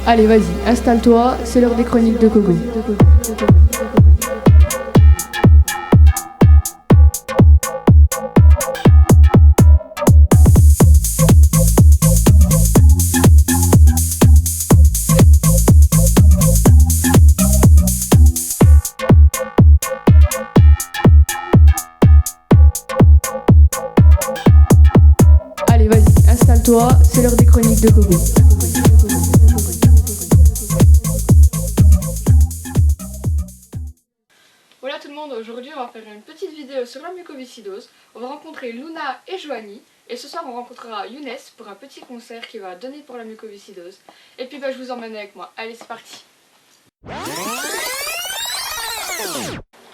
Allez, vas-y, installe-toi, c'est l'heure des chroniques de Coco. Allez, vas-y, installe-toi, c'est l'heure des chroniques de Coco. Voilà tout le monde, aujourd'hui on va faire une petite vidéo sur la mucoviscidose. On va rencontrer Luna et Joanie et ce soir on rencontrera Younes pour un petit concert qu'il va donner pour la mucoviscidose. Et puis je vous emmène avec moi. Allez, c'est parti.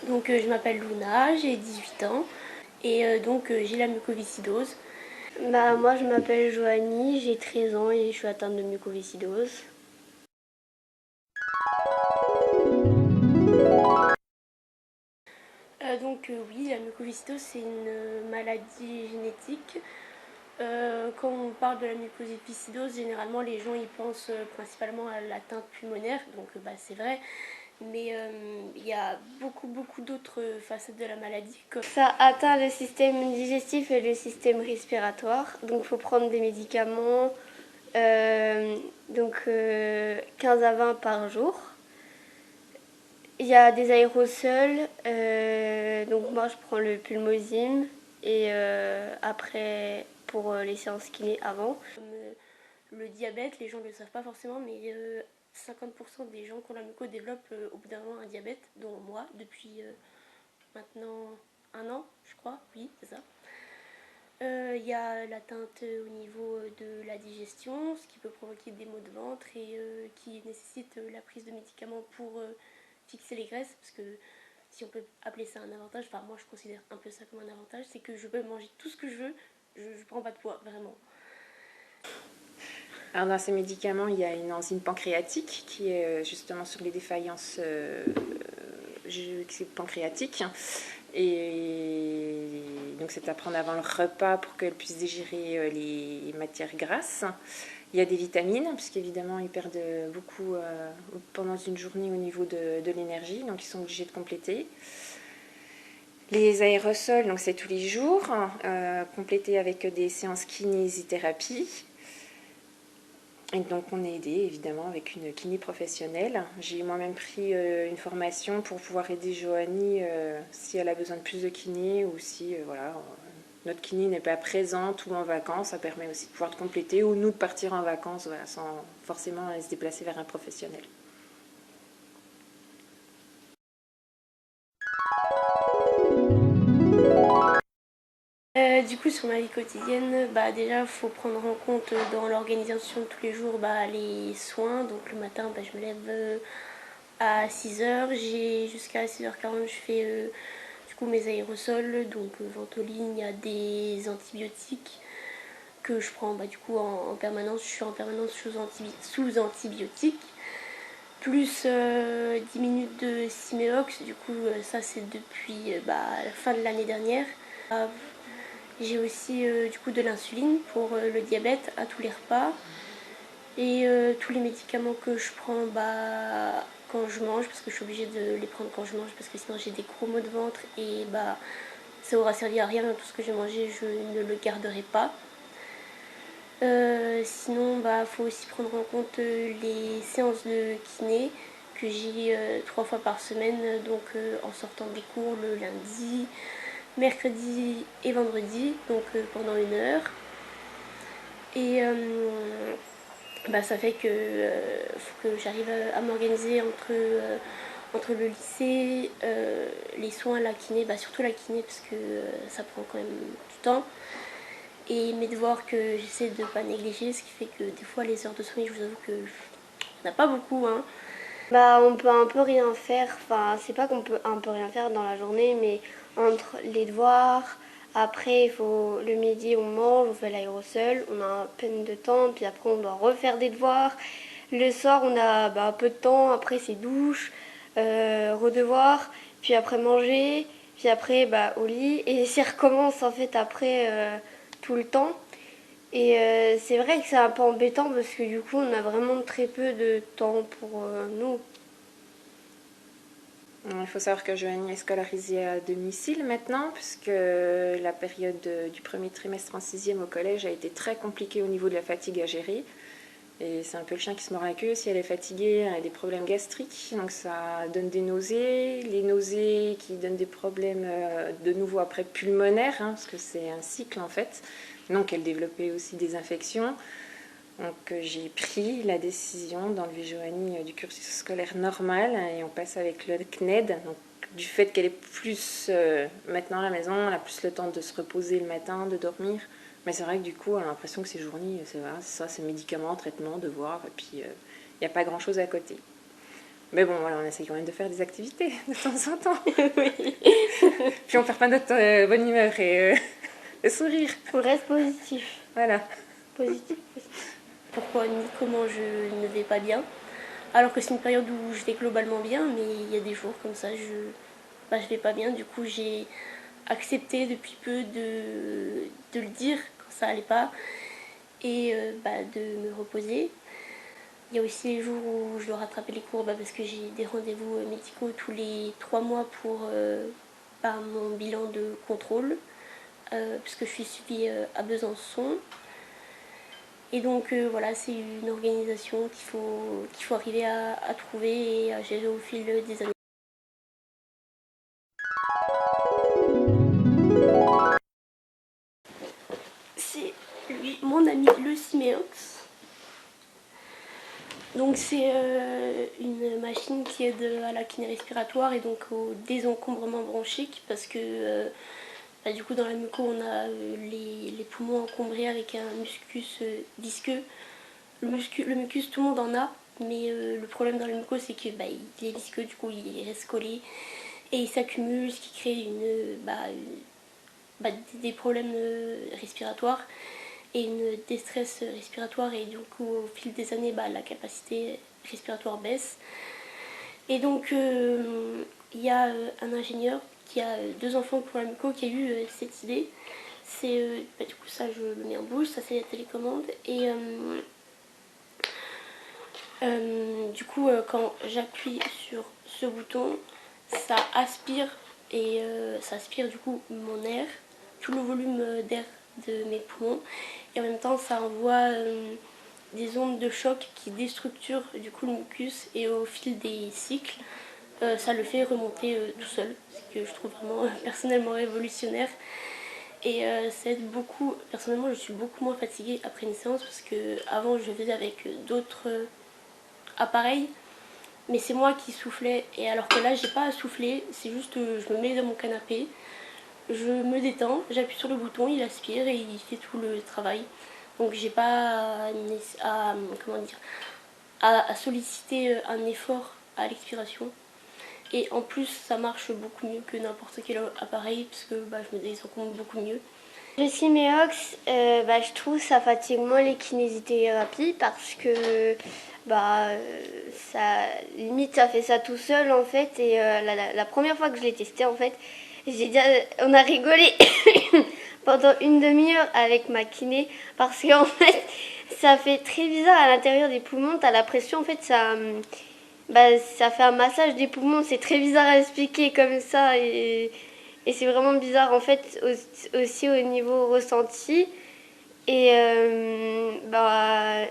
Donc je m'appelle Luna, j'ai 18 ans et j'ai la mucoviscidose. Moi je m'appelle Joanie, j'ai 13 ans et je suis atteinte de mucoviscidose. Oui, la mucoviscidose c'est une maladie génétique. Quand on parle de la mucoviscidose, généralement les gens y pensent principalement à l'atteinte pulmonaire, donc c'est vrai. Mais il y a beaucoup d'autres facettes de la maladie. Ça atteint le système digestif et le système respiratoire. Donc il faut prendre des médicaments 15 à 20 par jour. Il y a des aérosols. Donc moi je prends le Pulmozyme et après pour les séances kiné avant. Le diabète, les gens ne le savent pas forcément, mais 50% des gens qui ont la muco développent au bout d'un moment un diabète, dont moi, depuis maintenant 1 an, je crois, oui, c'est ça. Il y a l'atteinte au niveau de la digestion, ce qui peut provoquer des maux de ventre et qui nécessite la prise de médicaments pour fixer les graisses, parce que si on peut appeler ça un avantage, enfin moi je considère un peu ça comme un avantage, c'est que je peux manger tout ce que je veux, je prends pas de poids, vraiment. Alors dans ces médicaments, il y a une enzyme pancréatique qui est justement sur les défaillances pancréatiques. Et donc c'est à prendre avant le repas pour qu'elle puisse digérer les matières grasses. Il y a des vitamines, puisqu'évidemment ils perdent beaucoup pendant une journée au niveau de l'énergie, donc ils sont obligés de compléter. Les aérosols, donc c'est tous les jours, complétés avec des séances kinésithérapie. Et donc on est aidé évidemment avec une kiné professionnelle. J'ai moi-même pris une formation pour pouvoir aider Joanie si elle a besoin de plus de kiné ou si notre kiné n'est pas présente ou en vacances. Ça permet aussi de pouvoir compléter ou nous de partir en vacances sans forcément se déplacer vers un professionnel. Du coup, sur ma vie quotidienne, déjà, il faut prendre en compte dans l'organisation de tous les jours les soins. Donc le matin, je me lève à 6h, jusqu'à 6h40, je fais mes aérosols, donc Ventoline, il y a des antibiotiques que je prends en permanence. Je suis en permanence sous antibiotiques. Plus 10 minutes de Simeox, du coup ça c'est depuis la fin de l'année dernière. J'ai aussi de l'insuline pour le diabète à tous les repas. Et tous les médicaments que je prends quand je mange, parce que je suis obligée de les prendre quand je mange, parce que sinon j'ai des gros maux de ventre et ça aura servi à rien, tout ce que j'ai mangé je ne le garderai pas. Sinon faut aussi prendre en compte les séances de kiné que j'ai 3 fois par semaine, donc en sortant des cours le lundi, mercredi et vendredi, donc pendant 1 heure. Et ça fait que faut que j'arrive à m'organiser entre le lycée, les soins, la kiné, surtout la kiné parce que ça prend quand même du temps. Et mes devoirs que j'essaie de ne pas négliger, ce qui fait que des fois les heures de sommeil, je vous avoue que on n'a pas beaucoup. On peut un peu rien faire, c'est pas qu'on peut un peu rien faire dans la journée, mais entre les devoirs, après le midi on mange, on fait l'aérosol, on a un peine de temps, puis après on doit refaire des devoirs. Le soir on a un peu de temps, après c'est douche, redevoir, puis après manger, puis après au lit, et ça recommence en fait après tout le temps. Et c'est vrai que c'est un peu embêtant parce que du coup on a vraiment très peu de temps pour nous. Il faut savoir que Joanie est scolarisée à domicile maintenant, puisque la période du premier trimestre en 6e au collège a été très compliquée au niveau de la fatigue à gérer. Et c'est un peu le chien qui se mord la queue. Si elle est fatiguée, elle a des problèmes gastriques, donc ça donne des nausées. Les nausées qui donnent des problèmes de nouveau après pulmonaires, parce que c'est un cycle en fait. Donc elle développait aussi des infections. Donc j'ai pris la décision d'enlever Joanie du cursus scolaire normal et on passe avec le CNED. Donc, du fait qu'elle est plus maintenant à la maison, elle a plus le temps de se reposer le matin, de dormir. Mais c'est vrai que du coup, elle a l'impression que ses journées, c'est ça, c'est médicaments, traitements, devoirs, et puis il n'y a pas grand-chose à côté. Mais bon, voilà, on essaye quand même de faire des activités de temps en temps. Oui. Puis on perd pas notre bonne humeur et le sourire. On reste positif. Voilà. Positif. Pourquoi ni comment je ne vais pas bien. Alors que c'est une période où je vais globalement bien, mais il y a des jours comme ça, je vais pas bien. Du coup, j'ai accepté depuis peu de le dire quand ça allait pas et de me reposer. Il y a aussi les jours où je dois rattraper les cours parce que j'ai des rendez-vous médicaux tous les 3 mois pour mon bilan de contrôle, puisque je suis suivie à Besançon. Et donc voilà, c'est une organisation qu'il faut arriver à trouver et à gérer au fil des années. C'est lui, mon ami le Siméox. Donc c'est une machine qui aide à la kiné respiratoire et donc au désencombrement bronchique parce que du coup dans la muco on a les poumons encombrés avec un muscus visqueux. Le mucus tout le monde en a, mais le problème dans la muco c'est que il est visqueux, du coup il reste collé et il s'accumule, ce qui crée des problèmes respiratoires et une déstress respiratoire et du coup au fil des années la capacité respiratoire baisse. Et donc il y a un ingénieur qui a 2 enfants pour la muco qui a eu cette idée. C'est du coup ça je le mets en bouche, ça c'est la télécommande et du coup quand j'appuie sur ce bouton ça aspire et ça aspire du coup mon air, tout le volume d'air de mes poumons et en même temps ça envoie des ondes de choc qui déstructurent du coup le mucus et au fil des cycles ça le fait remonter tout seul, ce que je trouve vraiment personnellement révolutionnaire et ça aide beaucoup. Personnellement je suis beaucoup moins fatiguée après une séance parce que avant je faisais avec d'autres appareils mais c'est moi qui soufflais et alors que là j'ai pas à souffler, c'est juste je me mets dans mon canapé, je me détends, j'appuie sur le bouton, il aspire et il fait tout le travail. Donc j'ai pas à solliciter un effort à l'expiration. Et en plus ça marche beaucoup mieux que n'importe quel appareil parce que je me désencombre beaucoup mieux. Le Siméox, je trouve ça fatigue moins les kinésithérapies parce que ça limite ça fait ça tout seul en fait et la première fois que je l'ai testé en fait on a rigolé pendant une demi-heure avec ma kiné parce qu'en fait ça fait très bizarre à l'intérieur des poumons, t'as la pression en fait ça fait un massage des poumons, c'est très bizarre à expliquer comme ça et c'est vraiment bizarre en fait aussi au niveau ressenti et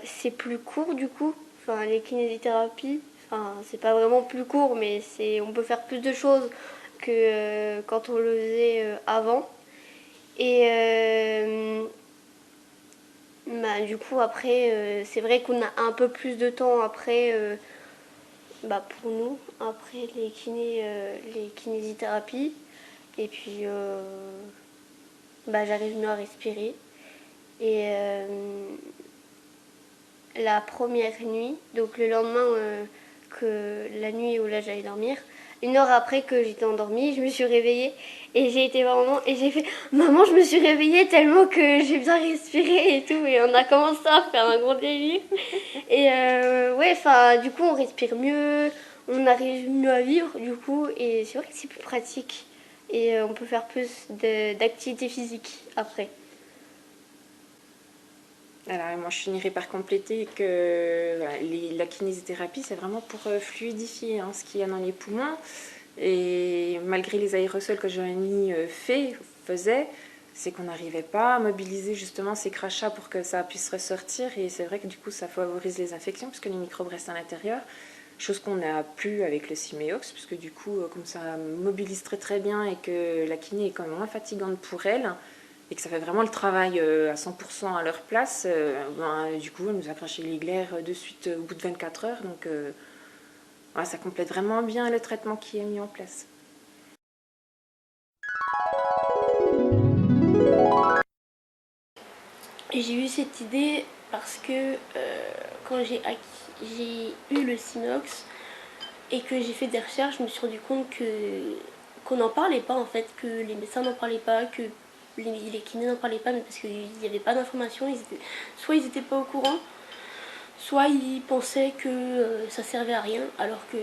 c'est plus court du coup, enfin les kinésithérapies, enfin c'est pas vraiment plus court mais on peut faire plus de choses que quand on le faisait avant et du coup après c'est vrai qu'on a un peu plus de temps après pour nous après les kinésithérapies et puis j'arrive mieux à respirer et la première nuit, donc le lendemain que la nuit où là j'allais dormir, 1 heure après que j'étais endormie, je me suis réveillée et j'ai été voir maman et j'ai fait maman je me suis réveillée tellement que j'ai bien respiré et tout et on a commencé à faire un gros délire et du coup on respire mieux, on arrive mieux à vivre du coup et c'est vrai que c'est plus pratique et on peut faire plus d'activité physique après. Alors, moi, je finirai par compléter que voilà, la kinésithérapie, c'est vraiment pour fluidifier ce qu'il y a dans les poumons. Et malgré les aérosols que Joanie faisait, c'est qu'on n'arrivait pas à mobiliser justement ces crachats pour que ça puisse ressortir. Et c'est vrai que du coup, ça favorise les infections puisque les microbes restent à l'intérieur. Chose qu'on n'a plus avec le Siméox, puisque du coup, comme ça mobilise très très bien et que la kiné est quand même moins fatigante pour elle, et que ça fait vraiment le travail à 100% à leur place, du coup, elle nous a craché les glaires de suite au bout de 24 heures. Donc, ça complète vraiment bien le traitement qui est mis en place. J'ai eu cette idée parce que quand j'ai eu le Sinox et que j'ai fait des recherches, je me suis rendu compte qu'on n'en parlait pas en fait, que les médecins n'en parlaient pas, que les kinés n'en parlaient pas, mais parce qu'il n'y avait pas d'informations, soit ils n'étaient pas au courant, soit ils pensaient que ça servait à rien, alors que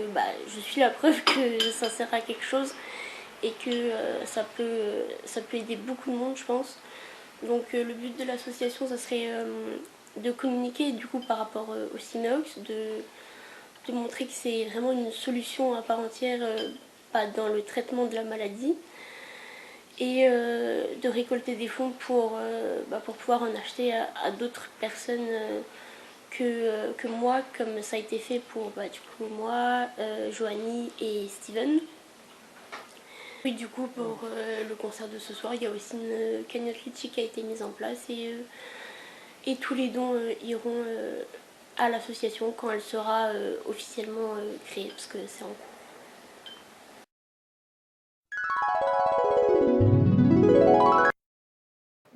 je suis la preuve que ça sert à quelque chose et que ça peut aider beaucoup de monde, je pense. Donc le but de l'association, ça serait de communiquer du coup par rapport au Sinox, de montrer que c'est vraiment une solution à part entière dans le traitement de la maladie, et de récolter des fonds pour pouvoir en acheter à d'autres personnes que moi, comme ça a été fait pour du coup moi, Joanie et Steven. Oui, du coup, pour le concert de ce soir, il y a aussi une cagnotte Litchi qui a été mise en place et tous les dons iront à l'association quand elle sera officiellement créée, parce que c'est en cours.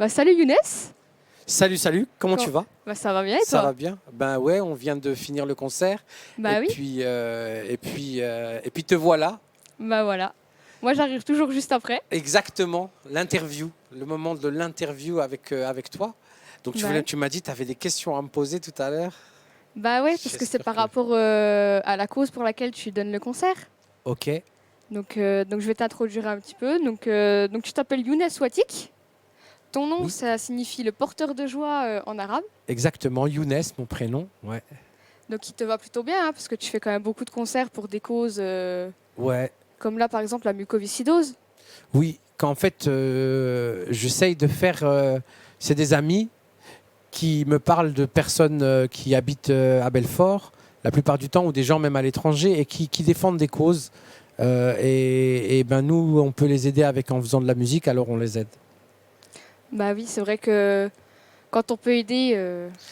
Salut Younes. Salut, comment tu vas? Ça va bien et toi? Ça va bien. Ben ouais, on vient de finir le concert. Oui. Et puis te voilà. Voilà. Moi j'arrive toujours juste après. Exactement, l'interview, le moment de l'interview avec toi. Donc tu m'as dit que tu avais des questions à me poser tout à l'heure. Ouais, parce que c'est par rapport à la cause pour laquelle tu donnes le concert. Ok. Donc je vais t'introduire un petit peu. Donc tu t'appelles Younes Watik. Ton nom, Oui. Ça signifie le porteur de joie en arabe. Exactement, Younes, mon prénom. Ouais. Donc il te va plutôt bien, parce que tu fais quand même beaucoup de concerts pour des causes Ouais. comme là par exemple la mucoviscidose. Oui, qu'en fait, j'essaye de faire... c'est des amis qui me parlent de personnes qui habitent à Belfort, la plupart du temps, ou des gens même à l'étranger, et qui défendent des causes. Et nous, on peut les aider en faisant de la musique, alors on les aide. Oui, c'est vrai que quand on peut aider,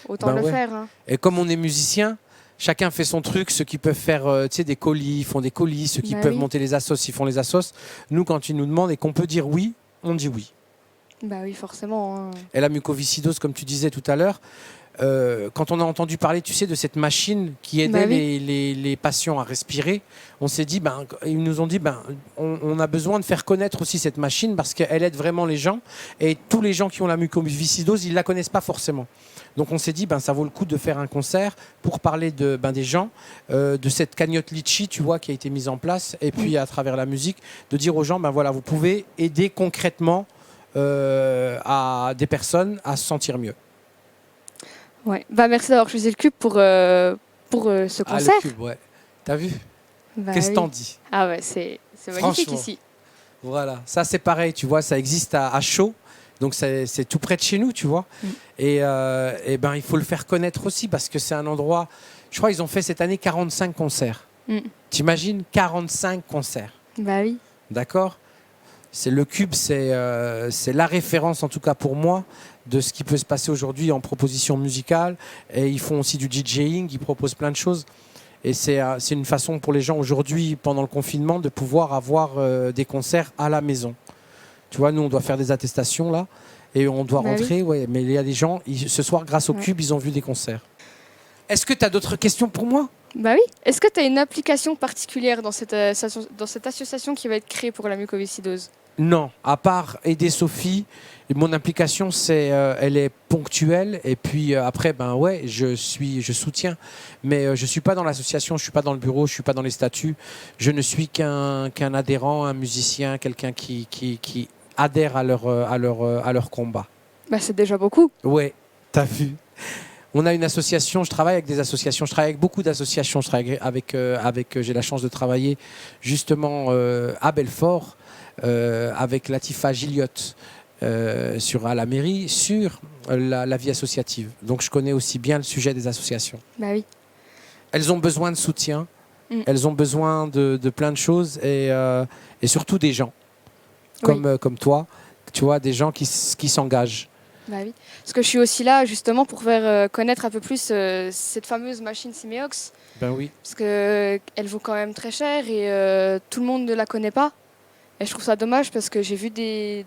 autant le faire. Hein. Et comme on est musicien, chacun fait son truc. Ceux qui peuvent faire des colis, ils font des colis. Ceux qui peuvent monter les assos, ils font les assos. Nous, quand ils nous demandent et qu'on peut dire oui, on dit oui. Oui, forcément. Hein. Et la mucoviscidose, comme tu disais tout à l'heure, quand on a entendu parler, tu sais, de cette machine qui aidait les patients à respirer, on s'est dit, ils nous ont dit, on a besoin de faire connaître aussi cette machine parce qu'elle aide vraiment les gens. Et tous les gens qui ont la mucoviscidose, ils ne la connaissent pas forcément. Donc on s'est dit, ça vaut le coup de faire un concert pour parler des gens, de cette cagnotte Litchi, tu vois, qui a été mise en place. Et puis à travers la musique, de dire aux gens, voilà, vous pouvez aider concrètement à des personnes à se sentir mieux. Ouais. Merci d'avoir choisi le Cube pour ce concert. Le Cube, ouais. T'as vu? Qu'est-ce que t'en dis? Ah ouais, c'est magnifique ici. Voilà, ça c'est pareil, tu vois, ça existe à Chaux, donc c'est tout près de chez nous, tu vois. Et il faut le faire connaître aussi parce que c'est un endroit, je crois qu'ils ont fait cette année 45 concerts. T'imagines 45 concerts? Oui. D'accord? Le Cube, c'est la référence, en tout cas pour moi, de ce qui peut se passer aujourd'hui en proposition musicale. Et ils font aussi du DJing, ils proposent plein de choses. Et c'est une façon pour les gens aujourd'hui, pendant le confinement, de pouvoir avoir des concerts à la maison. Tu vois, nous, on doit faire des attestations là, et on doit rentrer. Ouais, mais il y a des gens, ce soir, grâce au Cube, ils ont vu des concerts. Est-ce que tu as d'autres questions pour moi? Oui. Est-ce que tu as une application particulière dans cette association qui va être créée pour la mucoviscidose? Non, à part aider Sophie, mon implication, elle est ponctuelle. Et puis après, je soutiens. Mais je ne suis pas dans l'association, je ne suis pas dans le bureau, je ne suis pas dans les statuts. Je ne suis qu'un adhérent, un musicien, quelqu'un qui adhère à leur combat. C'est déjà beaucoup. Ouais, t'as vu. On a une association, je travaille avec des associations, je travaille avec beaucoup d'associations, je travaille j'ai la chance de travailler justement à Belfort avec Latifa Gilliot à la mairie sur la vie associative. Donc je connais aussi bien le sujet des associations. Bah oui. Elles ont besoin de soutien, elles ont besoin de plein de choses et surtout des gens comme toi, tu vois, des gens qui s'engagent. Bah oui. Parce que je suis aussi là justement pour faire connaître un peu plus cette fameuse machine Simeox. Ben oui. Parce qu'elle vaut quand même très cher et tout le monde ne la connaît pas. Et je trouve ça dommage parce que j'ai vu des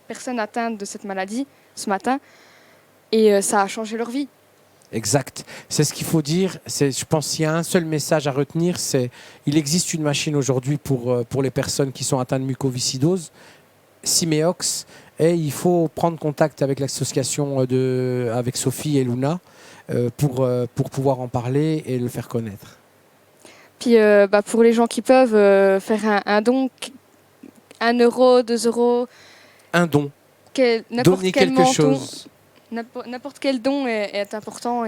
personnes atteintes de cette maladie ce matin et ça a changé leur vie. Exact. C'est ce qu'il faut dire. Je pense qu'il y a un seul message à retenir, c'est il existe une machine aujourd'hui pour les personnes qui sont atteintes de mucoviscidose, Simeox, et il faut prendre contact avec l'association avec Sophie et Luna pour pouvoir en parler et le faire connaître. Puis pour les gens qui peuvent faire un don, 1 euro, 2 euros, Un don. N'importe Donner quel quelque chose. N'importe quel don est important.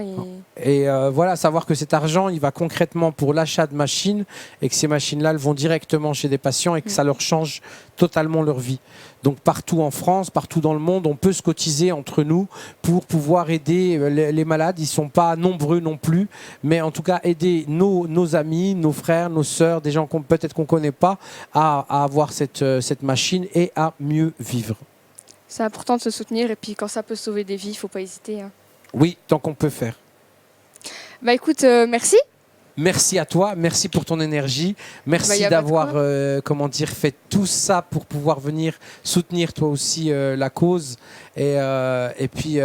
Et voilà, savoir que cet argent, il va concrètement pour l'achat de machines et que ces machines-là, elles vont directement chez des patients et que ça leur change totalement leur vie. Donc partout en France, partout dans le monde, on peut se cotiser entre nous pour pouvoir aider les malades. Ils ne sont pas nombreux non plus, mais en tout cas aider nos amis, nos frères, nos sœurs, des gens peut-être qu'on ne connaît pas à avoir cette machine et à mieux vivre. C'est important de se soutenir et puis quand ça peut sauver des vies, il ne faut pas hésiter. Hein. Oui, tant qu'on peut faire. Bah écoute, merci. Merci à toi, merci pour ton énergie, merci d'avoir fait tout ça pour pouvoir venir soutenir toi aussi la cause et puis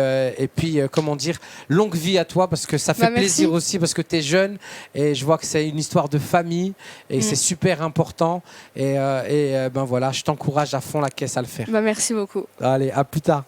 longue vie à toi parce que ça fait plaisir aussi parce que tu es jeune et je vois que c'est une histoire de famille et c'est super important et voilà, je t'encourage à fond la caisse à le faire. Merci beaucoup. Allez, à plus tard.